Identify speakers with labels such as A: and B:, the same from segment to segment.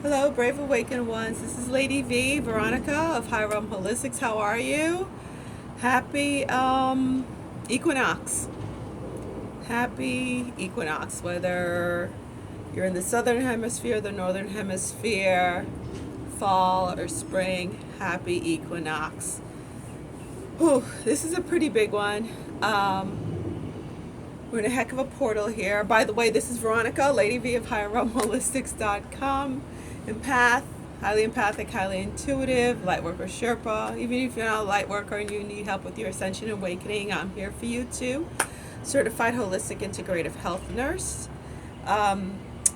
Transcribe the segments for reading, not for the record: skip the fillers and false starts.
A: Hello, Brave Awakened Ones. This is Lady V, Veronica of High Realm Holistics. How are you? Happy Equinox. Happy Equinox. Whether you're in the southern hemisphere, the northern hemisphere, fall or spring, happy Equinox. Whew, this is a pretty big one. We're in a heck of a portal here. By the way, this is Veronica, Lady V of HigherRealmHolistics.com. Empath, highly empathic, highly intuitive, lightworker Sherpa. Even if you're not a lightworker and you need help with your ascension and awakening, I'm here for you too. Certified holistic integrative health nurse.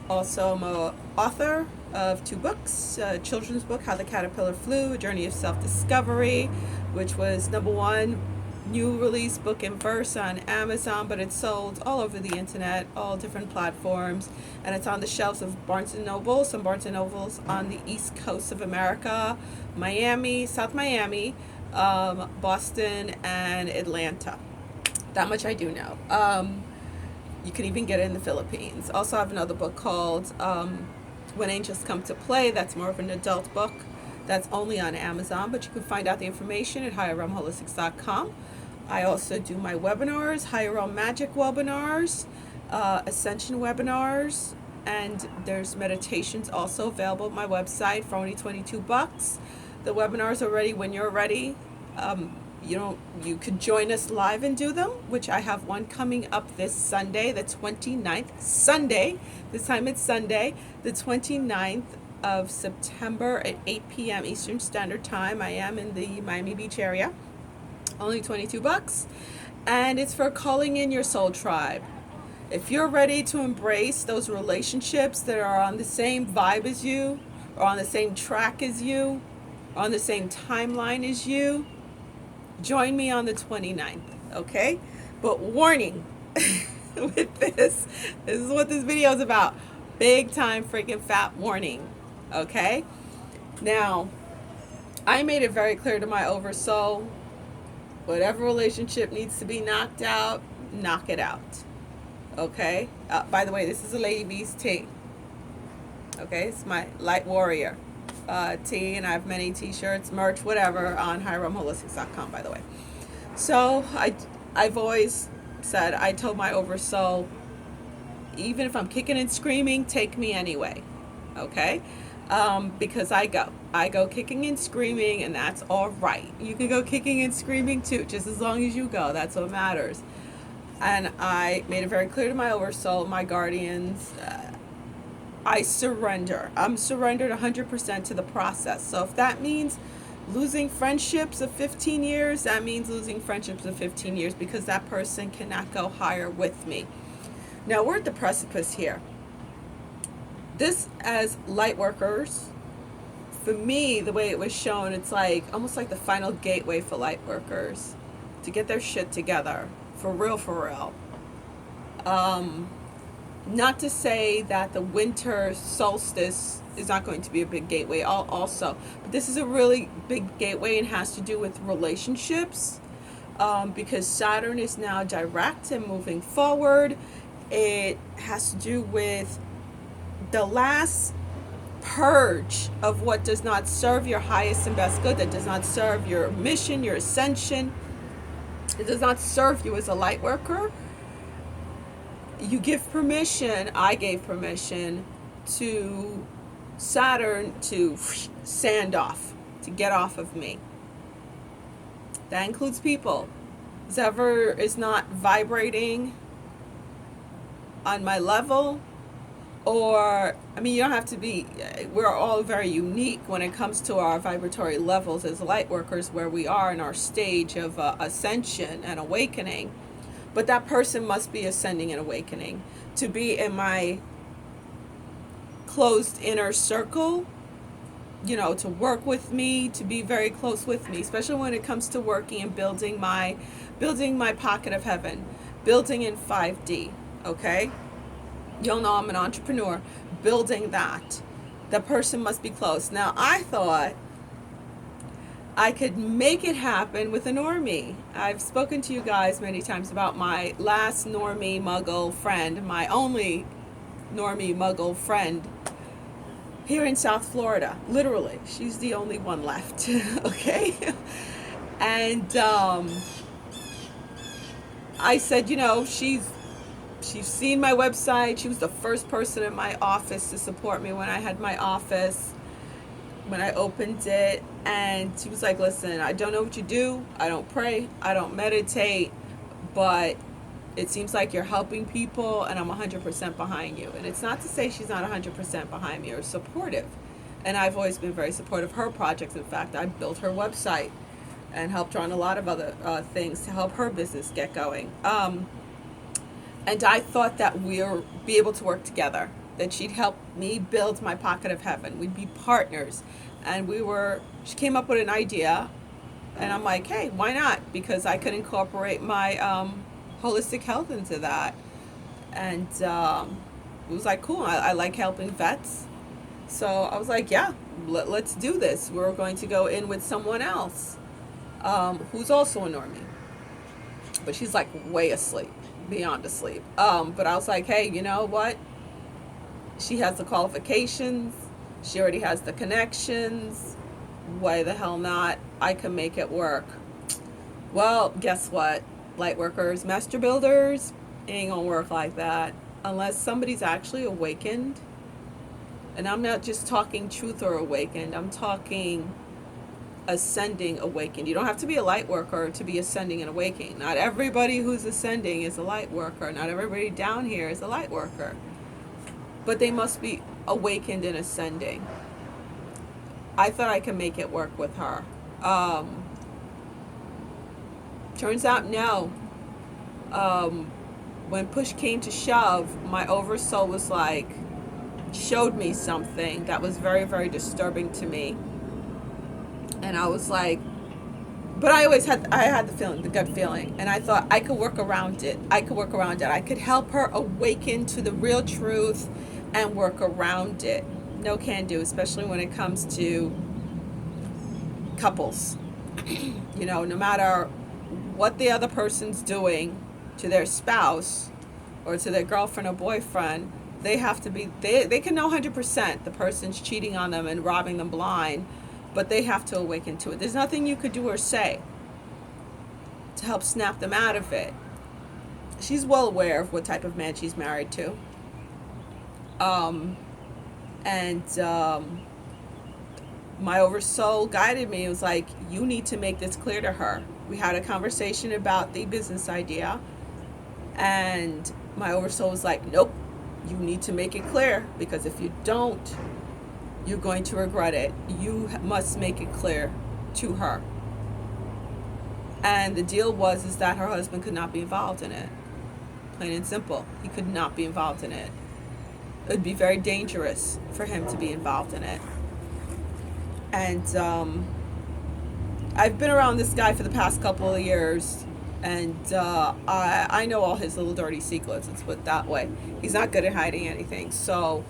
A: Also, I'm an author of 2 books. A children's book, How the Caterpillar Flew, A Journey of Self-Discovery, which was #1 new release book in verse on Amazon, but it's sold all over the internet, all different platforms, and it's on the shelves of Barnes & Noble, some Barnes & Nobles on the East Coast of America, Miami, South Miami, Boston, and Atlanta. That much I do know. You can even get it in the Philippines. Also, I have another book called When Angels Come to Play. That's more of an adult book. That's only on Amazon, but you can find out the information at higherrealmholistics.com. I also do my webinars, Higher Realm Magic webinars, Ascension webinars, and there's meditations also available at my website for only $22. The webinars are ready when you're ready. You could join us live and do them, which I have one coming up this Sunday, the 29th. Sunday, this time it's Sunday, the 29th of September at 8 p.m. Eastern Standard Time. I am in the Miami Beach area. Only $22. And it's for calling in your soul tribe. If you're ready to embrace those relationships that are on the same vibe as you, or on the same track as you, or on the same timeline as you, join me on the 29th, okay? But warning, with this is what this video is about. Big time freaking fat warning, okay? Now, I made it very clear to my oversoul, whatever relationship needs to be knocked out, knock it out, okay? By the way, this is a Lady V's tea, okay? It's my Light Warrior tea, and I have many t-shirts, merch, whatever, on higherrealmholistics.com, by the way. So I've always said, I told my oversoul, even if I'm kicking and screaming, take me anyway, okay? Because I go kicking and screaming, and that's all right. You can go kicking and screaming too, just as long as you go. That's what matters. And I made it very clear to my oversoul, my guardians, I surrender. I'm surrendered 100% to the process. So if that means losing friendships of 15 years, that means losing friendships of 15 years, because that person cannot go higher with me. Now, we're at the precipice here. This, as light workers, for me, the way it was shown, it's like almost like the final gateway for light workers to get their shit together, for real, for real. Not to say that the winter solstice is not going to be a big gateway also, but this is a really big gateway and has to do with relationships, because Saturn is now direct and moving forward. It has to do with the last purge of what does not serve your highest and best good, that does not serve your mission, your ascension. It does not serve you as a light worker. You give permission, I gave permission to Saturn to sand off, to get off of me. That includes people. Whoever is not vibrating on my level, or, I mean, you don't have to be, we're all very unique when it comes to our vibratory levels as light workers, where we are in our stage of ascension and awakening. But that person must be ascending and awakening to be in my closed inner circle, to work with me, to be very close with me, especially when it comes to working and building my pocket of heaven, building in 5D, okay? You'll know I'm an entrepreneur, building that. The person must be close. Now, I thought I could make it happen with a normie. I've spoken to you guys many times about my last normie muggle friend, my only normie muggle friend, here in South Florida. Literally, she's the only one left. Okay, and I said, she's seen my website. She was the first person in my office to support me when I had my office, when I opened it. And she was like, listen, I don't know what you do. I don't pray. I don't meditate. But it seems like you're helping people, and I'm 100% behind you. And it's not to say she's not 100% behind me or supportive. And I've always been very supportive of her projects. In fact, I built her website and helped her on a lot of other things to help her business get going. And I thought that we'll be able to work together, that she'd help me build my pocket of heaven. We'd be partners. And she came up with an idea, and I'm like, hey, why not? Because I could incorporate my holistic health into that. And it was like, cool. I like helping vets. So I was like, yeah, let's do this. We're going to go in with someone else who's also a normie. But she's like way asleep, beyond asleep. But I was like, hey, you know what? She has the qualifications. She already has the connections. Why the hell not? I can make it work. Well, guess what? Light workers, master builders, ain't gonna work like that unless somebody's actually awakened. And I'm not just talking truth or awakened. I'm talking ascending, awakened. You don't have to be a light worker to be ascending and awakening. Not everybody who's ascending is a light worker. Not everybody down here is a light worker. But they must be awakened and ascending. I thought I could make it work with her. Turns out no. When push came to shove, my oversoul was like, showed me something that was very, very disturbing to me. And I was like, but I had the gut feeling, and I thought I could work around it. I could help her awaken to the real truth and work around it. No can do, especially when it comes to couples. No matter what the other person's doing to their spouse or to their girlfriend or boyfriend, they have to be, they can know 100% the person's cheating on them and robbing them blind, but they have to awaken to it. There's nothing you could do or say to help snap them out of it. She's well aware of what type of man she's married to. My oversoul guided me. It was like, you need to make this clear to her. We had a conversation about the business idea, and my oversoul was like, nope, you need to make it clear, because if you don't, you're going to regret it. You must make it clear to her. And the deal is that her husband could not be involved in it. Plain and simple. He could not be involved in it. It would be very dangerous for him to be involved in it. And I've been around this guy for the past couple of years, and I know all his little dirty secrets, let's put it that way. He's not good at hiding anything. So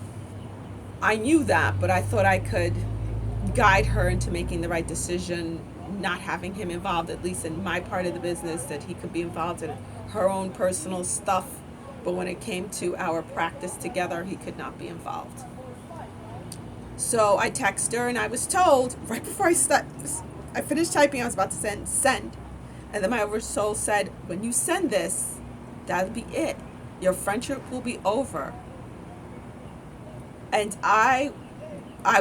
A: I knew that, but I thought I could guide her into making the right decision, not having him involved, at least in my part of the business, that he could be involved in her own personal stuff. But when it came to our practice together, he could not be involved. So I texted her, and I was told right before I finished typing, I was about to send. And then my oversoul said, when you send this, that'll be it. Your friendship will be over. And I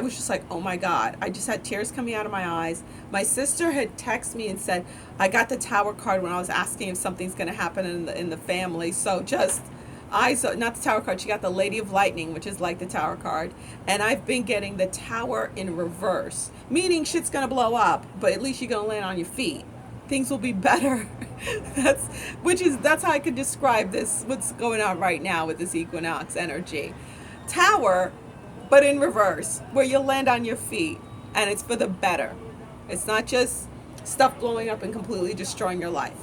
A: was just like, oh my God. I just had tears coming out of my eyes. My sister had texted me and said, I got the Tower card when I was asking if something's going to happen in the family. So not the Tower card, she got the Lady of Lightning, which is like the Tower card. And I've been getting the Tower in reverse, meaning shit's going to blow up, but at least you're going to land on your feet. Things will be better. That's how I could describe this, what's going on right now with this equinox energy. Tower, but in reverse, where you'll land on your feet, and it's for the better. It's not just stuff blowing up and completely destroying your life.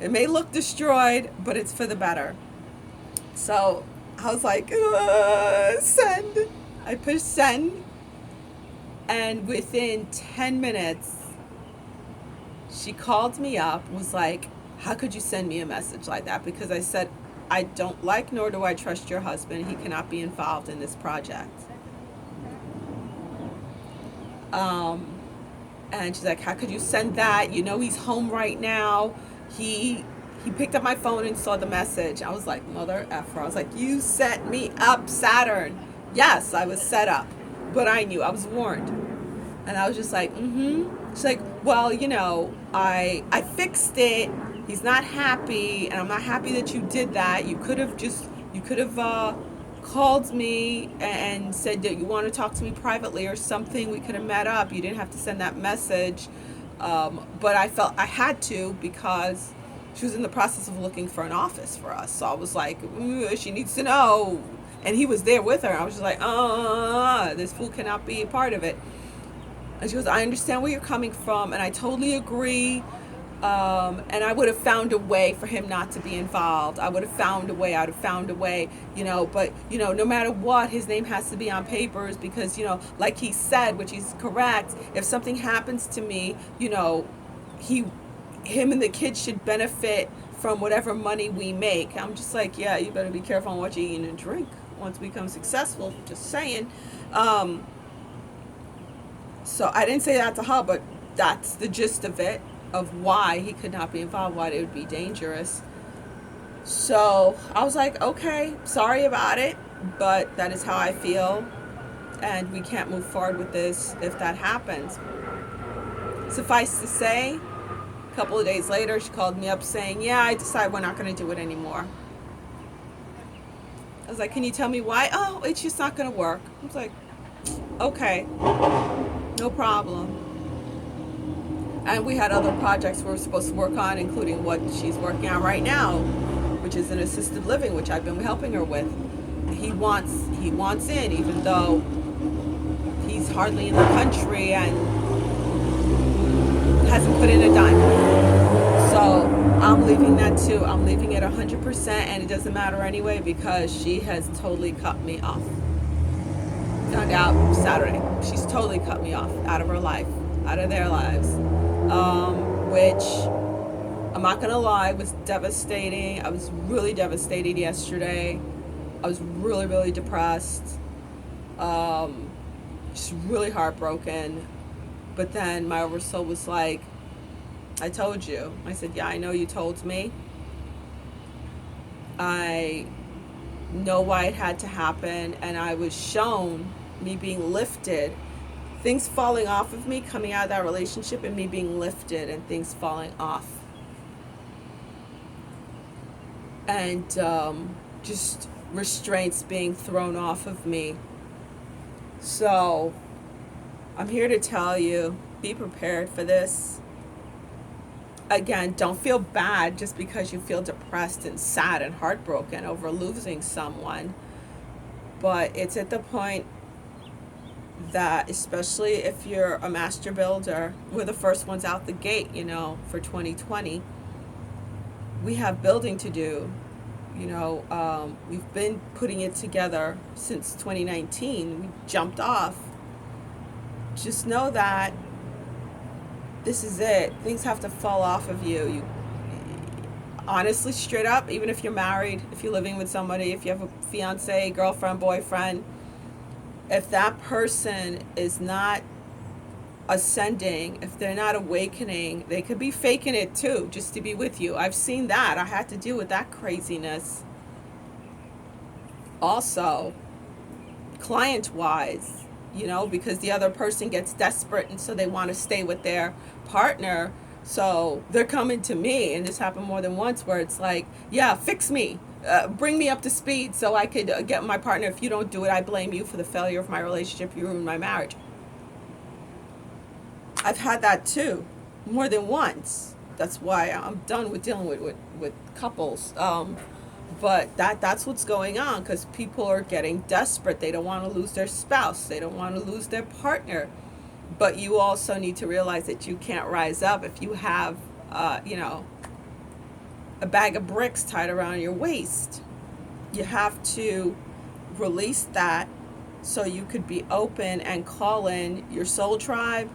A: It may look destroyed, but it's for the better. So I was like, send. I pushed send, and within 10 minutes, she called me up, was like, how could you send me a message like that? Because I said, I don't like nor do I trust your husband. He cannot be involved in this project. Um, and she's like, how could you send that? You know, he's home right now. He he picked up my phone and saw the message. I was like, mother effer. I was like, you set me up, Saturn. Yes, I was set up, but I knew, I was warned. And I was just like, mm-hmm. She's like, well, you know, I fixed it. He's not happy, and I'm not happy that you did that. You could have called me and said that you want to talk to me privately or something. We could have met up. You didn't have to send that message. But I felt I had to because she was in the process of looking for an office for us. So I was like, she needs to know. And he was there with her. I was just like, this fool cannot be a part of it. And she goes, I understand where you're coming from, and I totally agree. And I would have found a way for him not to be involved. I would have found a way. I would have found a way, you know. But, you know, no matter what, his name has to be on papers because, you know, like he said, which is correct, if something happens to me, you know, him and the kids should benefit from whatever money we make. I'm just like, yeah, you better be careful on what you eat and drink once we become successful. Just saying. So I didn't say that to her, but that's the gist of it, of why he could not be involved, why it would be dangerous. So I was like, okay, sorry about it, but that is how I feel, and we can't move forward with this if that happens. Suffice to say, a couple of days later, she called me up saying, yeah, I decided we're not going to do it anymore. I was like, can you tell me why? Oh, it's just not going to work. I was like, okay, no problem. And we had other projects we were supposed to work on, including what she's working on right now, which is an assisted living, which I've been helping her with. He wants in, even though he's hardly in the country and hasn't put in a dime. So I'm leaving that too. I'm leaving it 100%, and it doesn't matter anyway because she has totally cut me off. Found out Saturday. She's totally cut me off out of her life, out of their lives. Which I'm not gonna lie, was devastating. I was really devastated yesterday. I was really, really depressed. Just really heartbroken. But then my oversoul was like, I told you. I said, yeah, I know you told me. I know why it had to happen, and I was shown me being lifted, things falling off of me, coming out of that relationship, and me being lifted and things falling off, and just restraints being thrown off of me. So I'm here to tell you, be prepared for this. Again, don't feel bad just because you feel depressed and sad and heartbroken over losing someone. But it's at the point that, especially if you're a master builder, we're the first ones out the gate, you know, for 2020. We have building to do. You know, we've been putting it together since 2019. We jumped off. Just know that this is it. Things have to fall off of you. You honestly, straight up, even if you're married, if you're living with somebody, if you have a fiance, girlfriend, boyfriend, if that person is not ascending, if they're not awakening, they could be faking it too, just to be with you. I've seen that. I had to deal with that craziness. Also, client-wise, you know, because the other person gets desperate and so they want to stay with their partner. So they're coming to me, and this happened more than once, where it's like, yeah, fix me. Bring me up to speed so I could get my partner. If you don't do it, I blame you for the failure of my relationship. You ruined my marriage. I've had that too, more than once. That's why I'm done with dealing with couples. But that's what's going on, because people are getting desperate. They don't want to lose their spouse. They don't want to lose their partner. But you also need to realize that you can't rise up if you have, you know, a bag of bricks tied around your waist. You have to release that so you could be open and call in your soul tribe,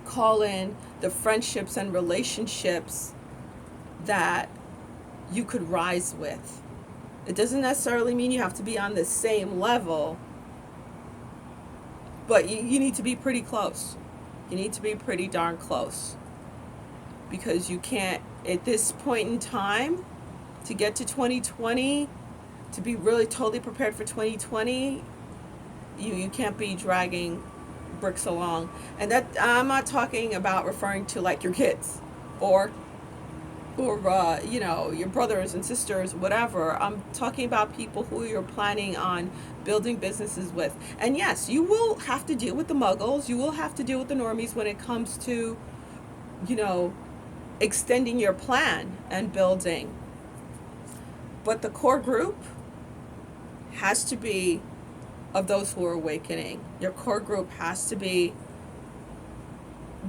A: call in the friendships and relationships that you could rise with. It doesn't necessarily mean you have to be on the same level, But you need to be pretty close. You need to be pretty darn close. Because you can't, at this point in time, to get to 2020, to be really totally prepared for 2020, you can't be dragging bricks along. And that, I'm not talking about referring to like your kids or you know, your brothers and sisters, whatever. I'm talking about people who you're planning on building businesses with. And yes, you will have to deal with the muggles. You will have to deal with the normies when it comes to, you know, extending your plan and building. But the core group has to be of those who are awakening. Your core group has to be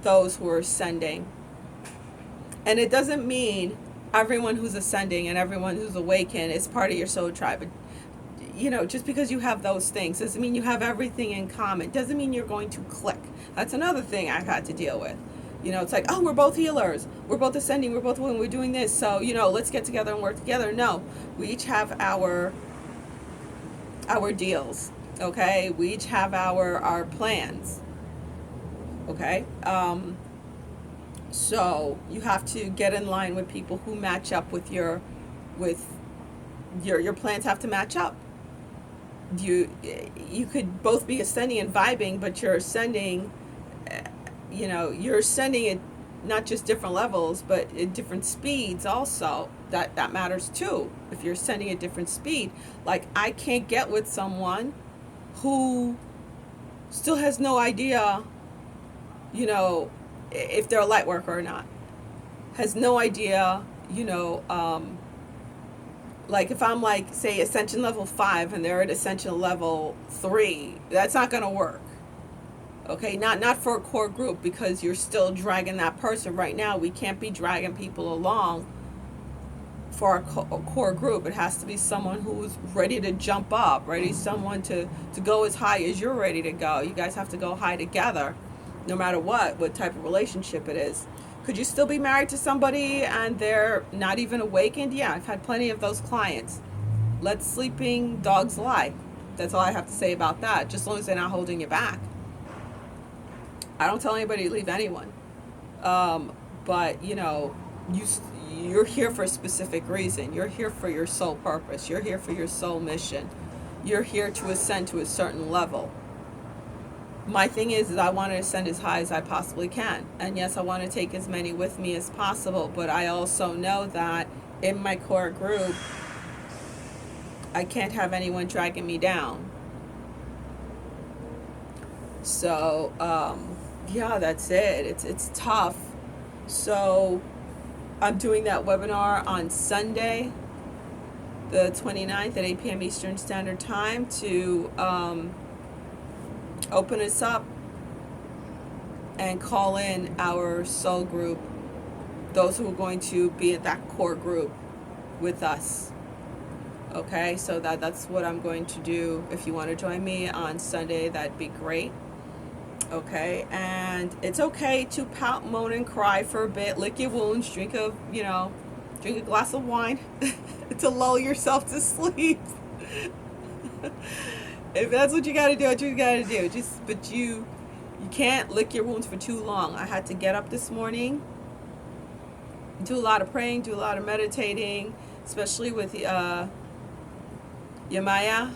A: those who are ascending. And it doesn't mean everyone who's ascending and everyone who's awakened is part of your soul tribe. But, you know, just because you have those things doesn't mean you have everything in common. Doesn't mean you're going to click. That's another thing I've had to deal with. You know, it's like, oh, we're both healers. We're both ascending. We're both when we're doing this. So, you know, let's get together and work together. No, we each have our deals. Okay, we each have our plans. Okay. So you have to get in line with people who match up with your plans have to match up. You could both be ascending and vibing, but you're ascending, you know, you're ascending at not just different levels, but at different speeds also. That matters too. If you're ascending at different speed, like I can't get with someone who still has no idea, you know, if they're a light worker or not, has no idea, you know, like if I'm like, say, ascension level 5 and they're at ascension level 3, that's not going to work. Okay, not for a core group, because you're still dragging that person. Right now, we can't be dragging people along for a core group. It has to be someone who's ready to jump up, someone to go as high as you're ready to go. You guys have to go high together, no matter what type of relationship it is. Could you still be married to somebody and they're not even awakened? Yeah, I've had plenty of those clients. Let sleeping dogs lie. That's all I have to say about that, just as long as they're not holding you back. I don't tell anybody to leave anyone. But, you know, you're here for a specific reason. You're here for your soul purpose. You're here for your soul mission. You're here to ascend to a certain level. My thing is I want to ascend as high as I possibly can. And yes, I want to take as many with me as possible. But I also know that in my core group, I can't have anyone dragging me down. So, yeah, that's it. It's tough. So I'm doing that webinar on Sunday, the 29th at 8 p.m. Eastern Standard Time to open us up and call in our soul group, those who are going to be at that core group with us. Okay, so that's what I'm going to do. If you want to join me on Sunday, that'd be great. Okay, and it's okay to pout, moan, and cry for a bit. Lick your wounds, drink a glass of wine to lull yourself to sleep. If that's what you got to do, what you got to do. But you can't lick your wounds for too long. I had to get up this morning, do a lot of praying, do a lot of meditating, especially with Yamaya,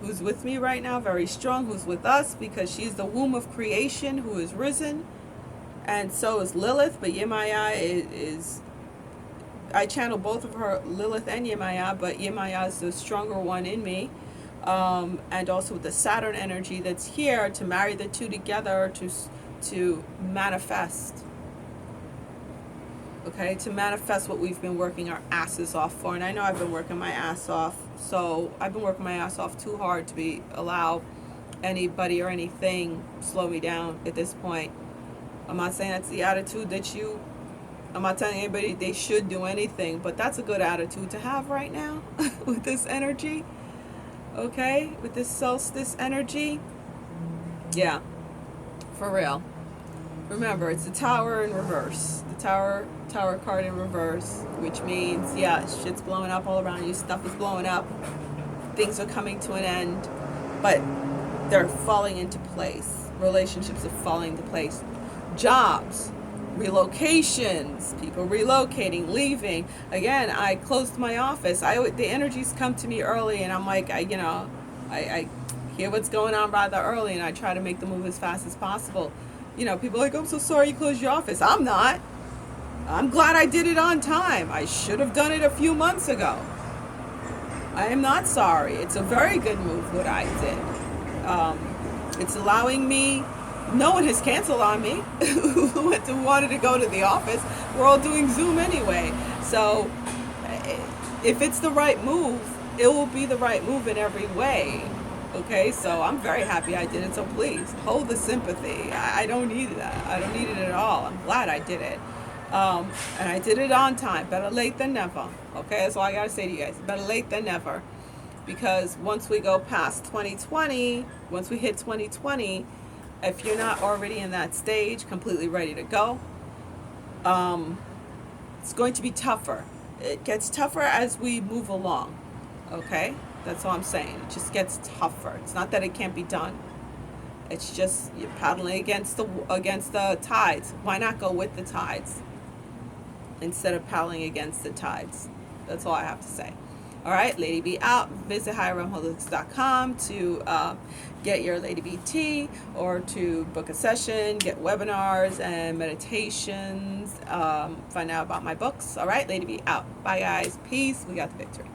A: who's with me right now, very strong, who's with us, because she's the womb of creation who is risen, and so is Lilith. But Yemaya is I channel both of her, Lilith and Yemaya, but Yemaya is the stronger one in me, and also with the Saturn energy that's here to marry the two together to manifest. Okay, to manifest what we've been working our asses off for. And I know I've been working my ass off. So I've been working my ass off too hard to allow anybody or anything slow me down at this point. I'm not saying that's the attitude I'm not telling anybody they should do anything, but that's a good attitude to have right now with this energy. Okay, with this solstice energy. Yeah, for real. Remember, it's the Tower in reverse. The Tower card in reverse, which means, yeah, shit's blowing up all around you. Stuff is blowing up. Things are coming to an end. But they're falling into place. Relationships are falling into place. Jobs, relocations, people relocating, leaving. Again, I closed my office. The energies come to me early, and I'm like, I hear what's going on rather early, and I try to make the move as fast as possible. People are like, I'm so sorry you closed your office. I'm not. I'm glad I did it on time. I should have done it a few months ago. I am not sorry. It's a very good move what I did. It's allowing me. No one has canceled on me who wanted to go to the office. We're all doing Zoom anyway. So if it's the right move, it will be the right move in every way. Okay, so I'm very happy I did it. So please hold the sympathy. I don't need that. I don't need it at all. I'm glad I did it. And I did it on time. Better late than never. Okay, that's all I got to say to you guys. Better late than never. Because once we go past 2020, once we hit 2020, if you're not already in that stage, completely ready to go, it's going to be tougher. It gets tougher as we move along. Okay? That's all I'm saying. It just gets tougher. It's not that it can't be done. It's just you're paddling against the tides. Why not go with the tides instead of paddling against the tides? That's all I have to say. All right, Lady B out. Visit higherrealmholistics.com to get your Lady B tea, or to book a session, get webinars and meditations, find out about my books. All right, Lady B out. Bye, guys. Peace. We got the victory.